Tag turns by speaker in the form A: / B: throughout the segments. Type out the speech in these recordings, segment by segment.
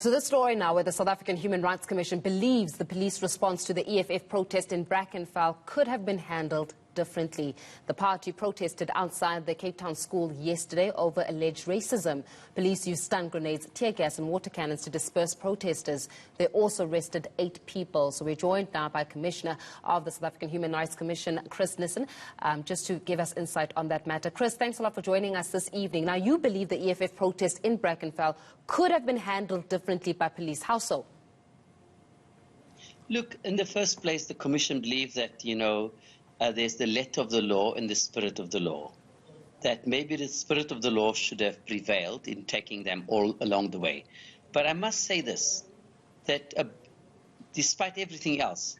A: So this story now, where the South African Human Rights Commission believes the police response to the EFF protest in Brackenfell could have been handled differently. The party protested outside the Cape Town school yesterday over alleged racism. Police used stun grenades, tear gas and water cannons to disperse protesters. They also arrested 8 people. So we're joined now by Commissioner of the South African Human Rights Commission, Nissen, just to give us insight on that matter. Chris, thanks a lot for joining us this evening. Now, you believe the EFF protest in Brackenfell could have been handled differently by police. How so?
B: Look, in the first place, the Commission believes that, there's the letter of the law and the spirit of the law. That maybe the spirit of the law should have prevailed in taking them all along the way. But I must say this, that despite everything else,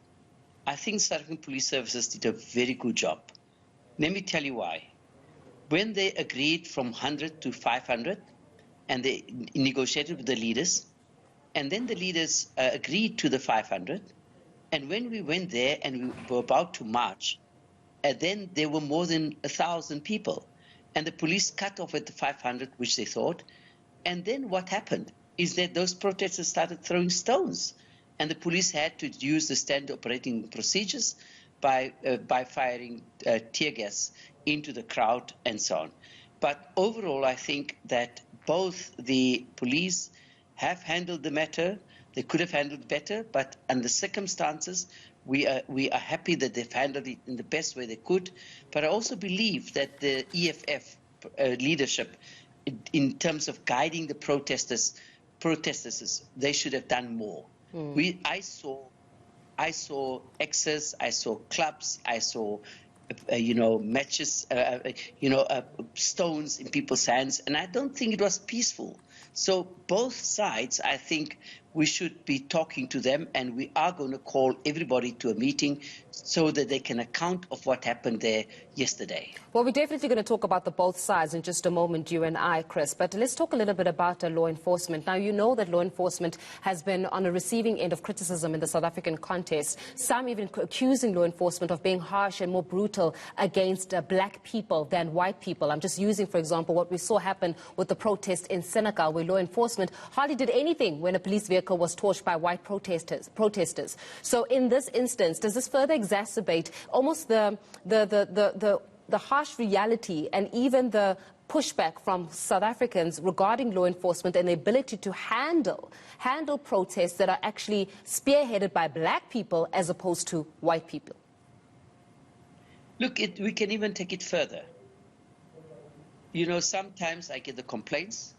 B: I think South African Police Services did a very good job. Let me tell you why. When they agreed from 100 to 500, and they negotiated with the leaders, and then the leaders agreed to the 500, and when we went there and we were about to march, then there were more than 1,000 people. And the police cut off at the 500, which they thought. And then what happened is that those protesters started throwing stones. And the police had to use the standard operating procedures by firing tear gas into the crowd and so on. But overall, I think that both the police have handled the matter. They could have handled better, but under the circumstances, we are happy that they've handled it in the best way they could. But I also believe that the EFF leadership, in terms of guiding the protesters, they should have done more. I saw excess, I saw clubs, I saw matches, stones in people's hands, and I don't think it was peaceful. So both sides, I think we should be talking to them, and we are going to call everybody to a meeting so that they can account of what happened there yesterday.
A: Well, we're definitely going to talk about the both sides in just a moment, you and I, Chris. But let's talk a little bit about law enforcement. Now, you know that law enforcement has been on a receiving end of criticism in the South African contest. Some even accusing law enforcement of being harsh and more brutal against black people than white people. I'm just using, for example, what we saw happen with the protest in Senegal, where law enforcement hardly did anything when a police vehicle was torched by white protesters. So in this instance, does this further exacerbate almost the harsh reality and even the pushback from South Africans regarding law enforcement and the ability to handle protests that are actually spearheaded by black people as opposed to white people?
B: Look, we can even take it further. Sometimes I get the complaints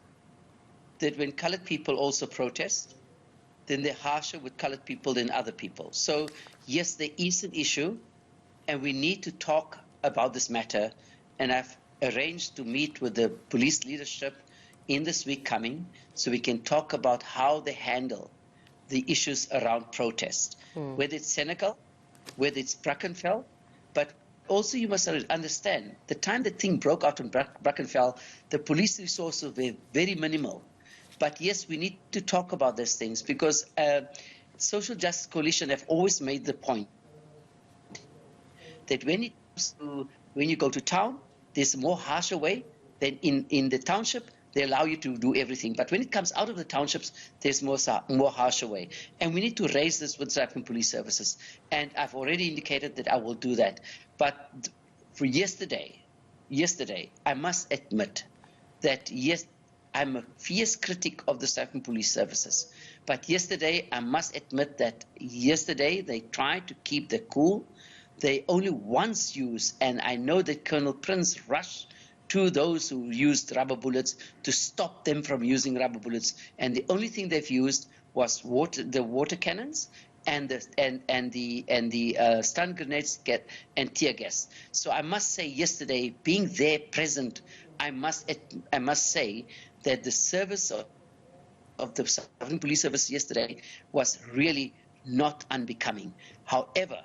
B: that when colored people also protest, then they're harsher with colored people than other people. So, yes, there is an issue, and we need to talk about this matter. And I've arranged to meet with the police leadership in this week coming so we can talk about how they handle the issues around protest, whether it's Senegal, whether it's Brackenfell. But also you must understand, the time the thing broke out in Brackenfell, the police resources were very minimal. But yes, we need to talk about these things because Social Justice Coalition have always made the point that when you go to town, there's a more harsher way than in the township. They allow you to do everything. But when it comes out of the townships, there's more harsher way. And we need to raise this with South African Police Services. And I've already indicated that I will do that. But for yesterday, I must admit that, yes, I'm a fierce critic of the South African Police Services. But yesterday, I must admit that yesterday they tried to keep the cool. They only once used, and I know that Colonel Prince rushed to those who used rubber bullets to stop them from using rubber bullets. And the only thing they've used was the water cannons and the stun grenades and tear gas. So I must say, yesterday, being there present, I must say that the service of the South African Police Service yesterday was really not unbecoming. However,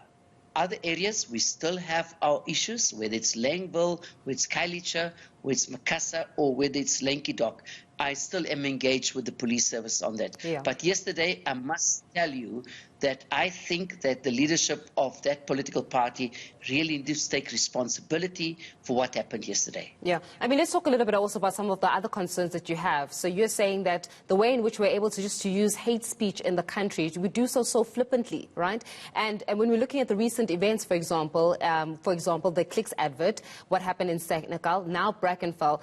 B: other areas, we still have our issues, whether it's Langville, whether it's Khayelitsha, whether it's Macassar, or whether it's Lenki Dock. I still am engaged with the police service on that.
A: Yeah.
B: But yesterday, I must tell you that I think that the leadership of that political party really needs to take responsibility for what happened yesterday.
A: Yeah. I mean, let's talk a little bit also about some of the other concerns that you have. So you're saying that the way in which we're able to use hate speech in the country, we do so flippantly, right? And when we're looking at the recent events, for example, the Clicks advert, what happened in Senegal, now Brackenfell,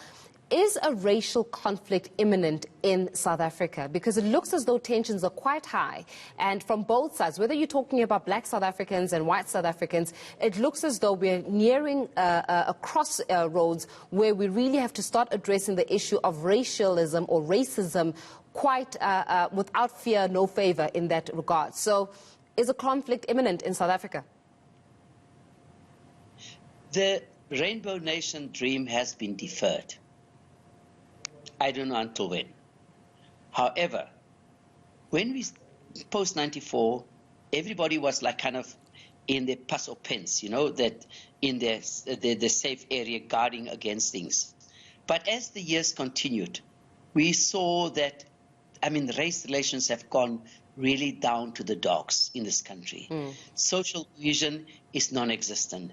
A: is a racial conflict imminent in South Africa? Because it looks as though tensions are quite high. And from both sides, whether you're talking about black South Africans and white South Africans, it looks as though we're nearing a crossroads where we really have to start addressing the issue of racialism or racism quite without fear, no favor in that regard. So is a conflict imminent in South Africa?
B: The Rainbow Nation dream has been deferred. I don't know until when. However, when we post-94, everybody was like kind of in their pus or pens, you know, that in their safe area guarding against things. But as the years continued, we saw that, I mean, race relations have gone really down to the dogs in this country. Social cohesion is non-existent.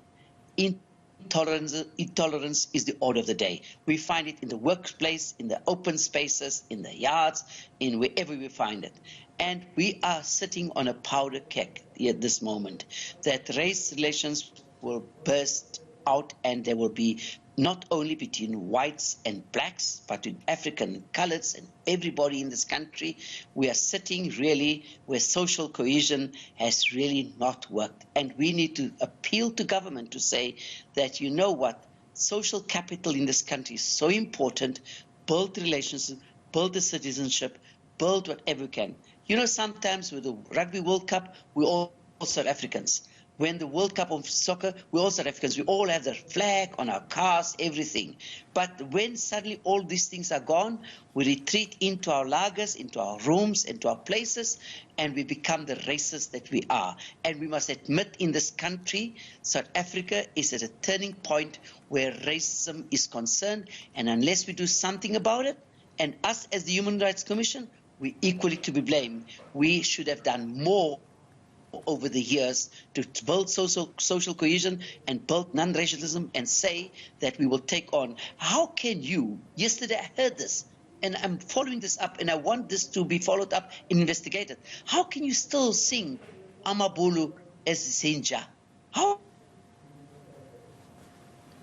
B: Intolerance is the order of the day. We find it in the workplace, in the open spaces, in the yards, in wherever we find it. And we are sitting on a powder keg at this moment that race relations will burst out, and there will be not only between whites and blacks, but with African coloreds and everybody in this country. We are sitting really where social cohesion has really not worked. And we need to appeal to government to say that, you know what, social capital in this country is so important. Build relationships, build the citizenship, build whatever we can. You know, sometimes with the Rugby World Cup, we all South Africans. When the World Cup of soccer, we're all South Africans. We all have the flag on our cars, everything. But when suddenly all these things are gone, we retreat into our lagers, into our rooms, into our places, and we become the racists that we are. And we must admit in this country, South Africa is at a turning point where racism is concerned. And unless we do something about it, and us as the Human Rights Commission, we're equally to be blamed. We should have done more over the years to build social cohesion and build non-racialism and say that we will take on. How can you, yesterday I heard this, and I'm following this up, and I want this to be followed up and investigated. How can you still sing Amabulu as Zinja? How?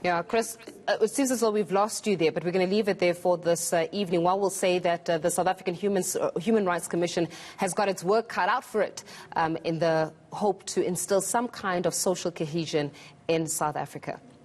A: Yeah, Chris, it seems as though we've lost you there, but we're going to leave it there for this evening. One will say that the South African Human Rights Commission has got its work cut out for it in the hope to instill some kind of social cohesion in South Africa.